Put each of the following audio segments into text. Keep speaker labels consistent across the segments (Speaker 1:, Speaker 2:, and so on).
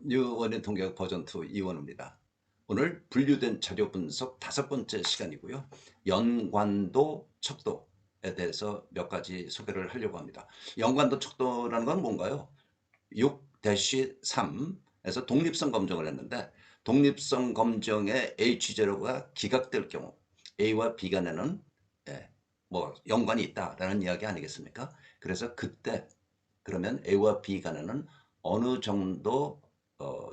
Speaker 1: 뉴원의 통계학 버전 2 이원우입니다. 오늘 분류된 자료 분석 5번째 시간이고요. 연관도 척도에 대해서 몇 가지 소개를 하려고 합니다. 연관도 척도라는 건 뭔가요? 6-3에서 독립성 검증을 했는데, 독립성 검증의 H0가 기각될 경우 A와 B 간에는 뭐 연관이 있다라는 이야기 아니겠습니까? 그래서 그때 그러면 A와 B 간에는 어느 정도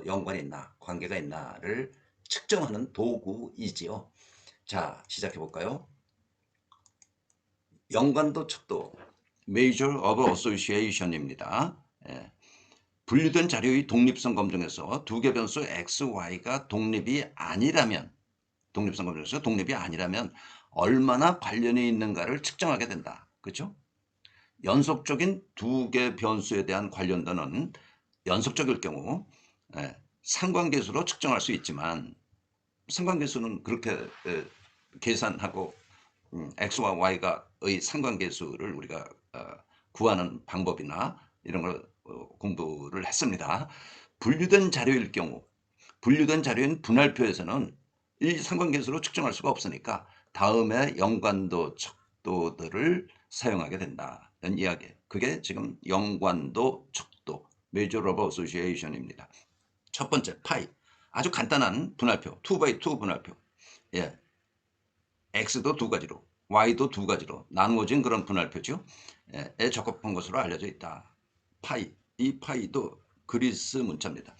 Speaker 1: 연관이 있나, 관계가 있나를 측정하는 도구이지요. 자, 시작해 볼까요? 연관도 척도, Measure of Association입니다. 분류된 자료의 독립성 검증에서 두 개 변수 x, y가 독립이 아니라면, 독립성 검증에서 독립이 아니라면 얼마나 관련이 있는가를 측정하게 된다. 그렇죠? 연속적인 두 개 변수에 대한 관련도는 연속적일 경우 상관계수로 측정할 수 있지만, 상관계수는 그렇게 계산하고 x와 y가의 상관계수를 우리가 구하는 방법이나 이런 걸 공부를 했습니다. 분류된 자료일 경우, 분류된 자료인 분할표에서는 이 상관계수로 측정할 수가 없으니까 다음에 연관도 척도들을 사용하게 된다는 이야기. 그게 지금 연관도 척도, Measure of Association입니다. 첫 번째, 파이. 아주 간단한 분할표, 2x2 분할표. 예, x도 두 가지로, y도 두 가지로 나누어진 그런 분할표죠. 에 적합한 것으로 알려져 있다. 파이, 이 파이도 그리스 문자입니다.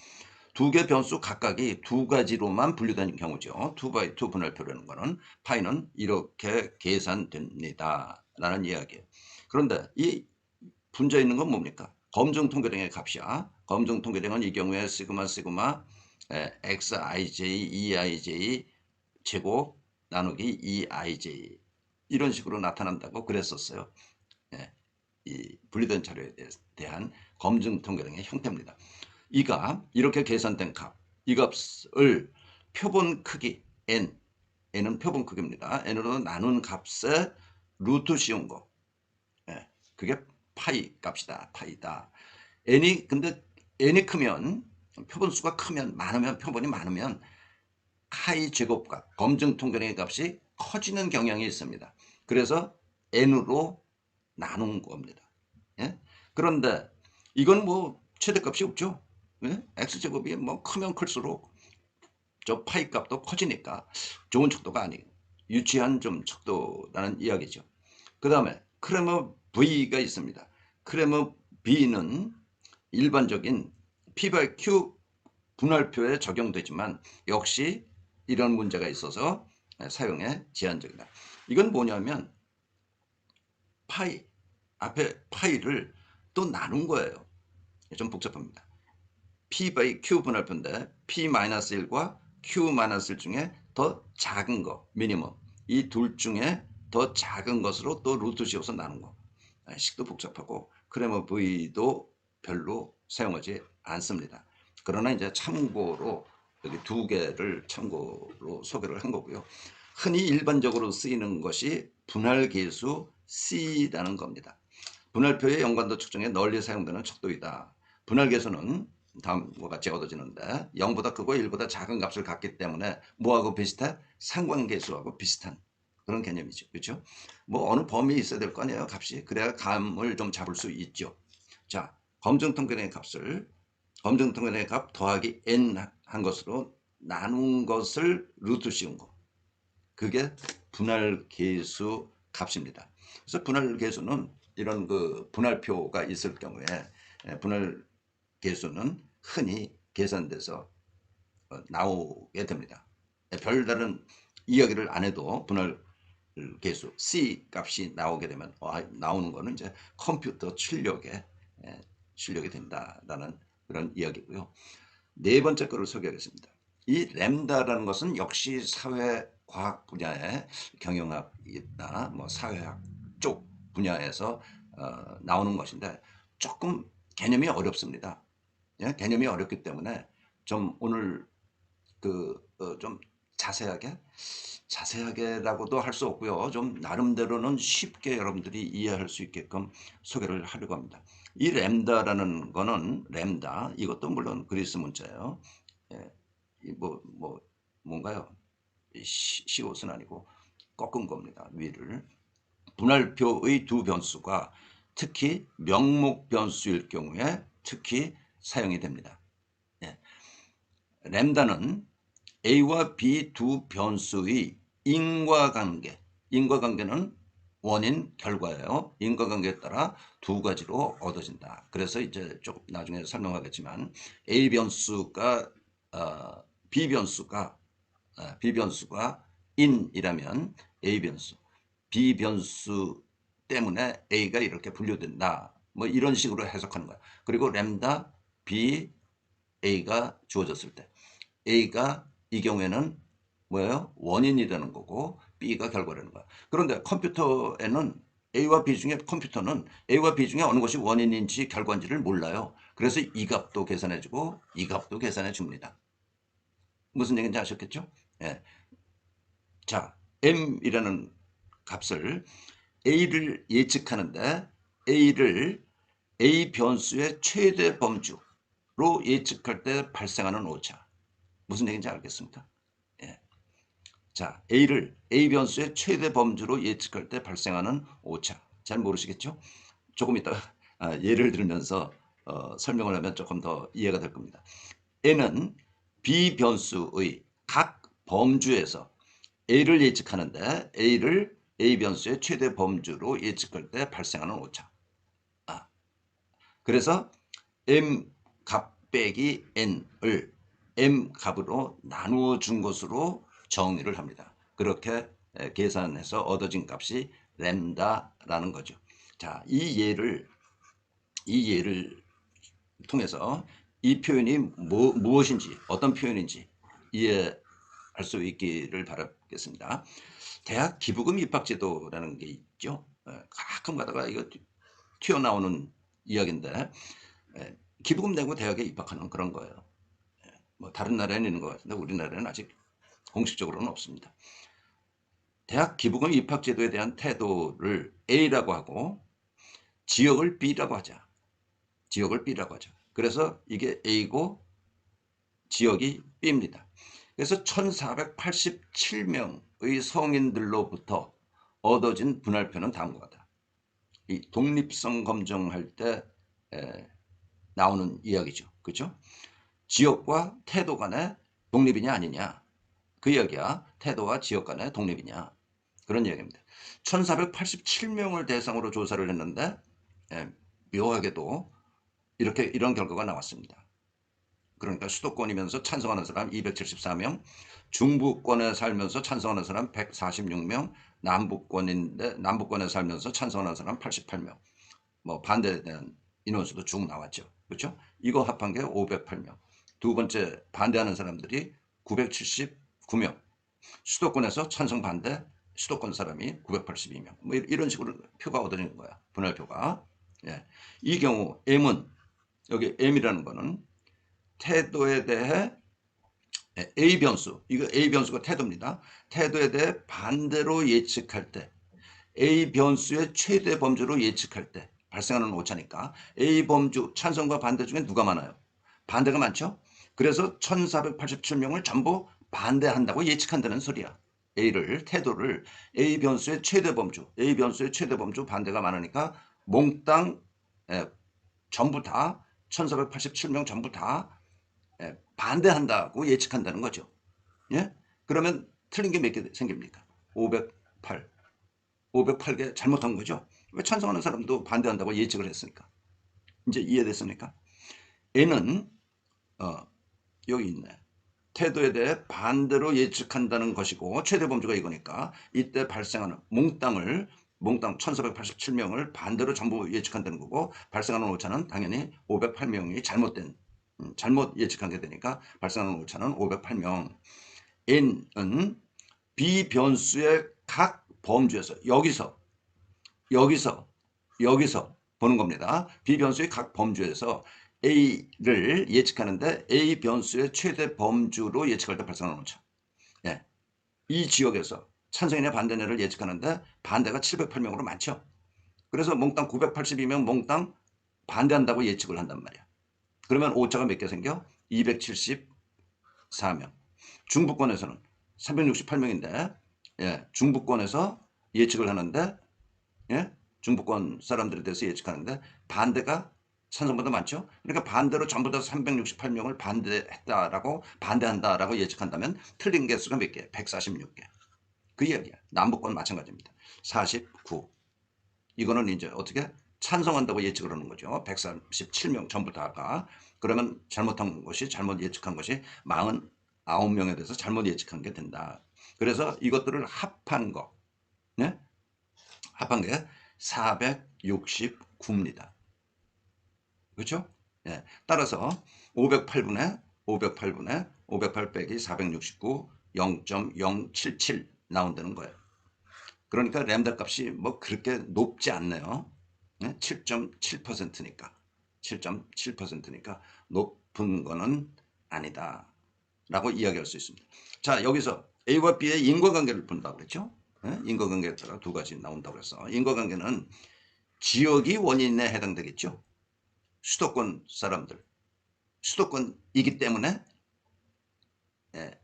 Speaker 1: 두 개 변수 각각이 두 가지로만 분류된 경우죠. 2x2 분할표라는 거는 파이는 이렇게 계산됩니다. 라는 이야기예요. 그런데 이 분자 있는 건 뭡니까? 검증 통계량의 값이야. 검증 통계량은 이 경우에 시그마 xij, eij 제곱 나누기 eij 이런 식으로 나타난다고 그랬었어요. 이 분리된 자료에 대한 검증 통계량의 형태입니다. 이가 이렇게 계산된 값, 이 값을 표본 크기 n은 표본 크기입니다. n으로 나눈 값에 루트 씌운 거, 그게 파이 값이다. 파이다. 근데 n이 크면, 표본수가 크면, 많으면, 표본이 많으면 카이 제곱값, 검증 통계량의 값이 커지는 경향이 있습니다. 그래서 n으로 나눈 겁니다. 예? 그런데 이건 뭐 최대값이 없죠. 예? x제곱이 뭐 크면 클수록 저 파이 값도 커지니까 좋은 척도가 아니에요. 유치한 좀 척도라는 이야기죠. 그 다음에 크레머 V가 있습니다. 크레머 B는 일반적인 P/Q 분할표에 적용되지만 역시 이런 문제가 있어서 사용에 제한적이다. 이건 뭐냐면 파이, 앞에 파이를 또 나눈 거예요. 좀 복잡합니다. P/Q 분할표인데 P-1과 Q-1 중에 더 작은 거, 미니멈. 이 둘 중에 더 작은 것으로 또 루트 씌워서 나눈 거. 식도 복잡하고 크레머 V도 별로 사용하지 않습니다. 그러나 이제 참고로 여기 두 개를 참고로 소개를 한 거고요. 흔히 일반적으로 쓰이는 것이 분할계수 C라는 겁니다. 분할표의 연관도 측정에 널리 사용되는 척도이다. 분할계수는 다음과 같이 얻어지는데 0보다 크고 1보다 작은 값을 갖기 때문에 뭐하고 비슷해? 상관계수하고 비슷한 그런 개념이죠. 그렇죠? 뭐 어느 범위에 있어야 될 거 아니에요, 값이. 그래야 감을 좀 잡을 수 있죠. 자, 검증통계량의 값을 검증통계량의 값 더하기 n 한 것으로 나눈 것을 루트 씌운 거. 그게 분할계수 값입니다. 그래서 분할계수는 이런 그 분할표가 있을 경우에 분할계수는 흔히 계산돼서 나오게 됩니다. 별다른 이야기를 안 해도 분할 계수 C 값이 나오게 되면 나오는 거는 이제 컴퓨터 출력이 된다라는 그런 이야기고요. 네 번째 거를 소개하겠습니다. 이 램다라는 것은 역시 사회과학 분야의 경영학이나 뭐 사회학 쪽 분야에서 나오는 것인데 조금 개념이 어렵습니다. 예? 개념이 어렵기 때문에 좀 오늘 좀 자세하게라고도 할 수 없고요. 좀 나름대로는 쉽게 여러분들이 이해할 수 있게끔 소개를 하려고 합니다. 이 램다라는 거는 램다 이것도 물론 그리스 문자예요. 예, 뭔가요? 시옷은 아니고 꺾은 겁니다. 위를. 분할표의 두 변수가 특히 명목 변수일 경우에 특히 사용이 됩니다. 예. 램다는 A와 B 두 변수의 인과관계는 원인, 결과예요. 인과관계에 따라 두 가지로 얻어진다. 그래서 이제 조금 나중에 설명하겠지만 A 변수가 B 변수가 in이라면 A 변수, B 변수 때문에 A가 이렇게 분류된다. 뭐 이런 식으로 해석하는 거야. 그리고 램다 B A가 주어졌을 때 A가 이 경우에는 뭐예요? 원인이 되는 거고 B가 결과라는 거야. 그런데 컴퓨터에는 A와 B 중에 컴퓨터는 A와 B 중에 어느 것이 원인인지 결과인지를 몰라요. 그래서 이 값도 계산해주고 이 값도 계산해 줍니다. 무슨 얘기인지 아셨겠죠? 예. 자, M이라는 값을 A를 예측하는데 A를 A 변수의 최대 범주로 예측할 때 발생하는 오차. 무슨 얘기인지 알겠습니까? 예. 자, A 변수의 최대 범주로 예측할 때 발생하는 오차. 잘 모르시겠죠? 조금 이따 예를 들면서 설명을 하면 조금 더 이해가 될 겁니다. N은 B 변수의 각 범주에서 A를 예측하는데 A를 A 변수의 최대 범주로 예측할 때 발생하는 오차. 그래서 M 값 빼기 N을 M 값으로 나누어 준 것으로 정리를 합니다. 그렇게 계산해서 얻어진 값이 램다라는 거죠. 자, 이 예를 통해서 이 표현이 무엇인지, 어떤 표현인지 이해할 수 있기를 바라겠습니다. 대학 기부금 입학제도라는 게 있죠. 가끔 가다가 이거 튀어나오는 이야기인데 기부금 내고 대학에 입학하는 그런 거예요. 뭐 다른 나라에는 있는 것 같은데 우리나라에는 아직 공식적으로는 없습니다. 대학 기부금 입학제도에 대한 태도를 A라고 하고 지역을 B라고 하자. 지역을 B라고 하죠. 그래서 이게 A고 지역이 B입니다. 그래서 1487명의 성인들로부터 얻어진 분할표는 다음과 같다. 이 독립성 검증할 때 나오는 이야기죠. 그렇죠? 지역과 태도 간의 독립이냐 아니냐. 그 이야기야. 태도와 지역 간의 독립이냐. 그런 이야기입니다. 1487명을 대상으로 조사를 했는데 묘하게도 이런 결과가 나왔습니다. 그러니까 수도권이면서 찬성하는 사람 274명, 중부권에 살면서 찬성하는 사람 146명, 남부권에 살면서 찬성하는 사람 88명. 뭐 반대에 대한 인원수도 쭉 나왔죠. 그렇죠? 이거 합한 게 508명. 두 번째 반대하는 사람들이 979명. 수도권에서 찬성 반대 수도권 사람이 982명. 뭐 이런 식으로 표가 얻어지는 거야. 분할표가. 예. 이 경우 M은 여기 M이라는 거는 태도에 대해 A 변수, 이거 A 변수가 태도입니다. 태도에 대해 반대로 예측할 때 A 변수의 최대 범주로 예측할 때 발생하는 오차니까 A 범주 찬성과 반대 중에 누가 많아요? 반대가 많죠? 그래서 1487명을 전부 반대한다고 예측한다는 소리야. 태도를 A 변수의 최대 범주 반대가 많으니까 몽땅 전부 다 1487명 전부 다 반대한다고 예측한다는 거죠. 예? 그러면 틀린 게 몇 개 생깁니까? 508. 508개 잘못한 거죠. 왜 찬성하는 사람도 반대한다고 예측을 했으니까. 이제 이해됐습니까? N은 여기 있네. 태도에 대해 반대로 예측한다는 것이고 최대 범주가 이거니까 이때 발생하는 몽땅 1487명을 반대로 전부 예측한다는 거고 발생하는 오차는 당연히 508명이 잘못 예측한 게 되니까 발생하는 오차는 508명. N은 B 변수의 각 범주에서 여기서 보는 겁니다. B 변수의 각 범주에서 A를 예측하는데 A 변수의 최대 범주로 예측할 때 발생하는 오차. 예. 이 지역에서 찬성이냐 반대냐를 예측하는데 반대가 708명으로 많죠. 그래서 몽땅 982명 몽땅 반대한다고 예측을 한단 말이야. 그러면 오차가 몇 개 생겨? 274명. 중부권에서는 368명인데 예, 중부권에서 예측을 하는데 예? 중부권 사람들에 대해서 예측하는데 반대가 찬성보다 많죠. 그러니까 반대로 전부 다 368명을 반대했다라고 반대한다라고 예측한다면 틀린 개수가 몇 개? 146개. 그 이야기야. 남북권 마찬가지입니다. 49. 이거는 이제 어떻게 찬성한다고 예측을 하는 거죠. 137명 전부 다가. 그러면 잘못한 것이 잘못 예측한 것이 49명에 대해서 잘못 예측한 게 된다. 그래서 이것들을 합한 거. 네? 합한 게 469입니다. 그렇죠? 예. 따라서 508 빼기 469 0.077 나온다는 거예요. 그러니까 램다 값이 뭐 그렇게 높지 않네요. 7.7%니까 7.7%니까 높은 거는 아니다 라고 이야기할 수 있습니다. 자, 여기서 A와 B의 인과관계를 본다고 그랬죠. 인과관계에 따라 두 가지 나온다고 그랬어. 인과관계는 지역이 원인에 해당되겠죠. 수도권 사람들 수도권이기 때문에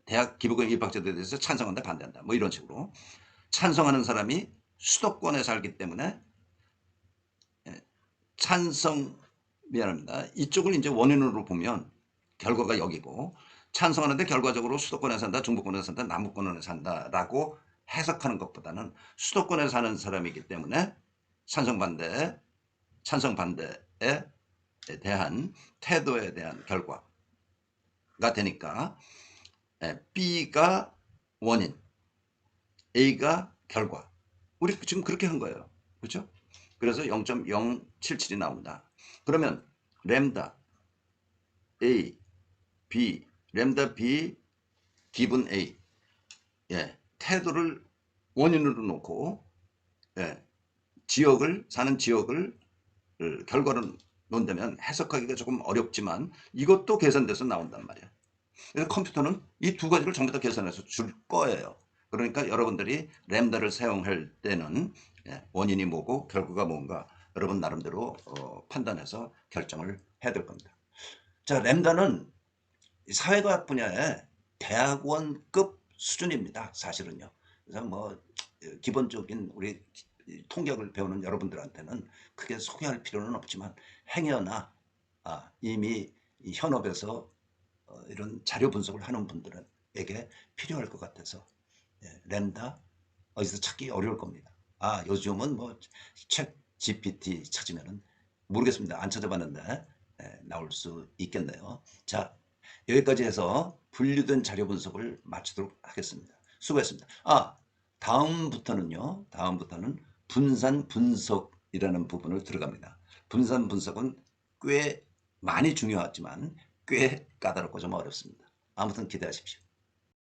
Speaker 1: 대학 기부금 입학자들에 대해서 찬성한다 반대한다 뭐 이런 식으로 찬성하는 사람이 수도권에 살기 때문에 찬성 미안합니다. 이쪽을 이제 원인으로 보면 결과가 여기고 찬성하는데 결과적으로 수도권에 산다, 중부권에 산다, 남부권에 산다라고 해석하는 것보다는 수도권에 사는 사람이기 때문에 찬성 반대에 대한 태도에 대한 결과가 되니까 B가 원인, A가 결과. 우리 지금 그렇게 한 거예요. 그렇죠? 그래서 0.077이 나온다. 그러면 램다 A, B, 램다 B 기분 A 태도를 원인으로 놓고 사는 지역을 결과를 놓는다면 해석하기가 조금 어렵지만 이것도 계산돼서 나온단 말이야. 그래서 컴퓨터는 이 두 가지를 전부 다 계산해서 줄 거예요. 그러니까 여러분들이 램다를 사용할 때는 원인이 뭐고 결과가 뭔가 여러분 나름대로 판단해서 결정을 해야 될 겁니다. 자, 램다는 사회과학 분야의 대학원급 수준입니다. 사실은요. 그래서 뭐 기본적인 우리 통계학을 배우는 여러분들한테는 크게 소개할 필요는 없지만 행여나 이미 현업에서 이런 자료 분석을 하는 분들에게 필요할 것 같아서 램다 어디서 찾기 어려울 겁니다. 요즘은 뭐 챗 GPT 찾으면은 모르겠습니다. 안 찾아봤는데 나올 수 있겠네요. 자, 여기까지 해서 분류된 자료 분석을 마치도록 하겠습니다. 수고했습니다. 다음부터는 분산 분석이라는 부분을 들어갑니다. 분산 분석은 꽤 많이 중요하지만 꽤 까다롭고 좀 어렵습니다. 아무튼 기대하십시오.